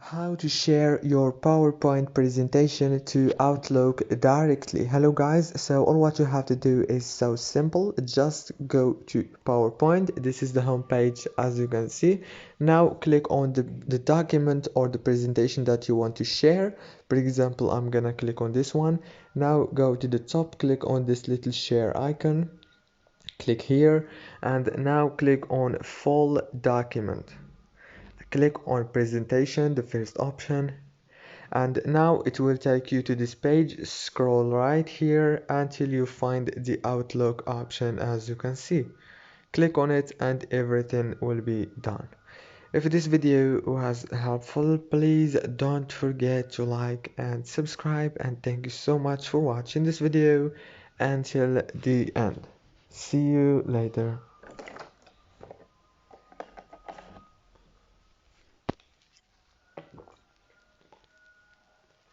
How to share your PowerPoint presentation to Outlook directly. Hello guys, so all what you have to do is so simple. Just go to PowerPoint. This is the home page, as you can see. Now click on the document or the presentation that you want to share. For example, I'm gonna click on this one. Now go to the top, click on this little share icon, click here, and now click on full document. Click on presentation, the first option, and now it will take you to this page. Scroll right here until you find the Outlook option. As you can see, click on it and everything will be done. If this video was helpful, please don't forget to like and subscribe, and thank you so much for watching this video until the end. See you later.